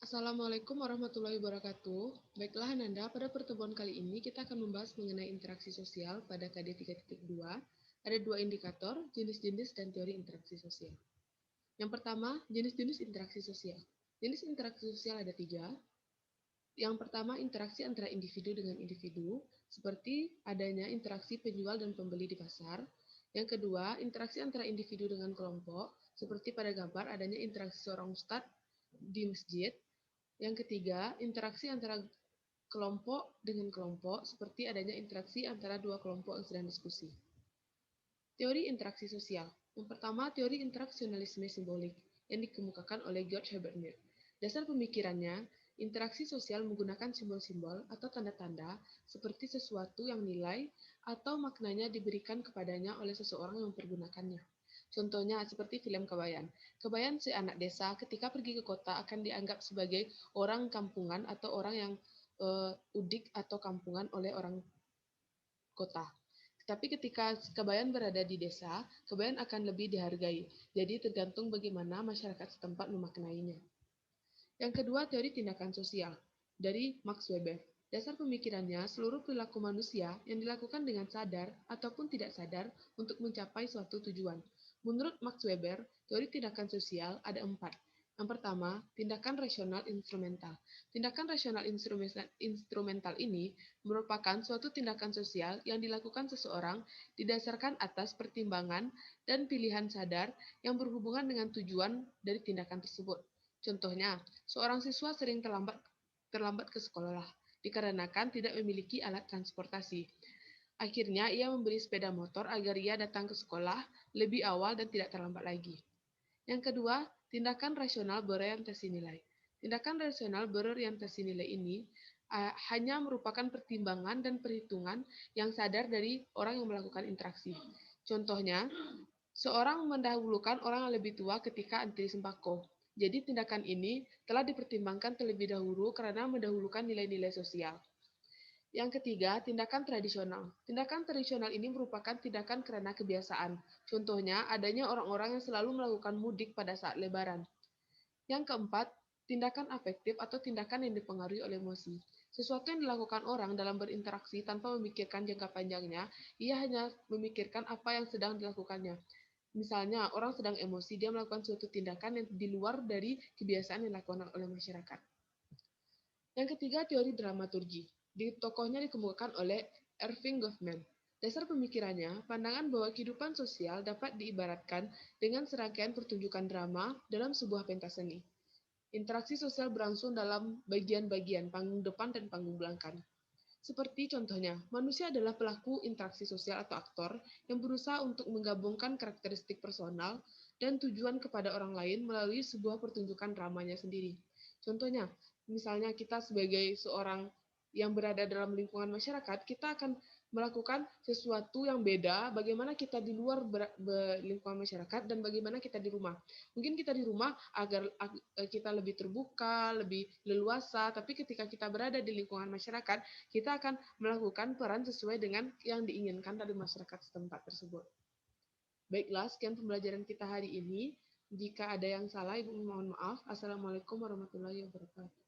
Assalamualaikum warahmatullahi wabarakatuh. Baiklah Nanda, pada pertemuan kali ini kita akan membahas mengenai interaksi sosial pada KD 3.2. Ada dua indikator, jenis-jenis dan teori interaksi sosial. Yang pertama, jenis-jenis interaksi sosial. Jenis interaksi sosial ada tiga. Yang pertama, interaksi antara individu dengan individu, seperti adanya interaksi penjual dan pembeli di pasar. Yang kedua, interaksi antara individu dengan kelompok, seperti pada gambar adanya interaksi seorang ustadz di masjid. Yang ketiga, interaksi antara kelompok dengan kelompok, seperti adanya interaksi antara dua kelompok yang sedang diskusi. Teori interaksi sosial. Yang pertama, teori interaksionalisme simbolik yang dikemukakan oleh George Herbert Mead. Dasar pemikirannya, interaksi sosial menggunakan simbol-simbol atau tanda-tanda seperti sesuatu yang nilai atau maknanya diberikan kepadanya oleh seseorang yang mempergunakannya. Contohnya seperti film Kebayan. Kebayan si anak desa ketika pergi ke kota akan dianggap sebagai orang kampungan atau orang yang udik atau kampungan oleh orang kota. Tapi ketika Kebayan berada di desa, Kebayan akan lebih dihargai. Jadi tergantung bagaimana masyarakat setempat memaknainya. Yang kedua, teori tindakan sosial dari Max Weber. Dasar pemikirannya, seluruh perilaku manusia yang dilakukan dengan sadar ataupun tidak sadar untuk mencapai suatu tujuan. Menurut Max Weber, teori tindakan sosial ada empat. Yang pertama, tindakan rasional instrumental. Tindakan rasional instrumental ini merupakan suatu tindakan sosial yang dilakukan seseorang didasarkan atas pertimbangan dan pilihan sadar yang berhubungan dengan tujuan dari tindakan tersebut. Contohnya, seorang siswa sering terlambat ke sekolah dikarenakan tidak memiliki alat transportasi. Akhirnya, ia membeli sepeda motor agar ia datang ke sekolah lebih awal dan tidak terlambat lagi. Yang kedua, tindakan rasional berorientasi nilai. Tindakan rasional berorientasi nilai ini hanya merupakan pertimbangan dan perhitungan yang sadar dari orang yang melakukan interaksi. Contohnya, seorang mendahulukan orang yang lebih tua ketika antri sembako. Jadi tindakan ini telah dipertimbangkan terlebih dahulu karena mendahulukan nilai-nilai sosial. Yang ketiga, tindakan tradisional. Tindakan tradisional ini merupakan tindakan karena kebiasaan. Contohnya, adanya orang-orang yang selalu melakukan mudik pada saat Lebaran. Yang keempat, tindakan afektif atau tindakan yang dipengaruhi oleh emosi. Sesuatu yang dilakukan orang dalam berinteraksi tanpa memikirkan jangka panjangnya, ia hanya memikirkan apa yang sedang dilakukannya. Misalnya, orang sedang emosi, dia melakukan suatu tindakan yang di luar dari kebiasaan yang dilakukan oleh masyarakat. Yang ketiga, teori dramaturgi. Di tokohnya dikemukakan oleh Irving Goffman. Dasar pemikirannya, pandangan bahwa kehidupan sosial dapat diibaratkan dengan serangkaian pertunjukan drama dalam sebuah pentas seni. Interaksi sosial berlangsung dalam bagian-bagian panggung depan dan panggung belakang. Seperti contohnya, manusia adalah pelaku interaksi sosial atau aktor yang berusaha untuk menggabungkan karakteristik personal dan tujuan kepada orang lain melalui sebuah pertunjukan dramanya sendiri. Contohnya, misalnya kita sebagai seorang yang berada dalam lingkungan masyarakat, kita akan melakukan sesuatu yang beda bagaimana kita di luar lingkungan masyarakat dan bagaimana kita di rumah. Mungkin kita di rumah agar kita lebih terbuka, lebih leluasa, tapi ketika kita berada di lingkungan masyarakat, kita akan melakukan peran sesuai dengan yang diinginkan dari masyarakat setempat tersebut. Baiklah, sekian pembelajaran kita hari ini. Jika ada yang salah, Ibu mohon maaf. Assalamualaikum warahmatullahi wabarakatuh.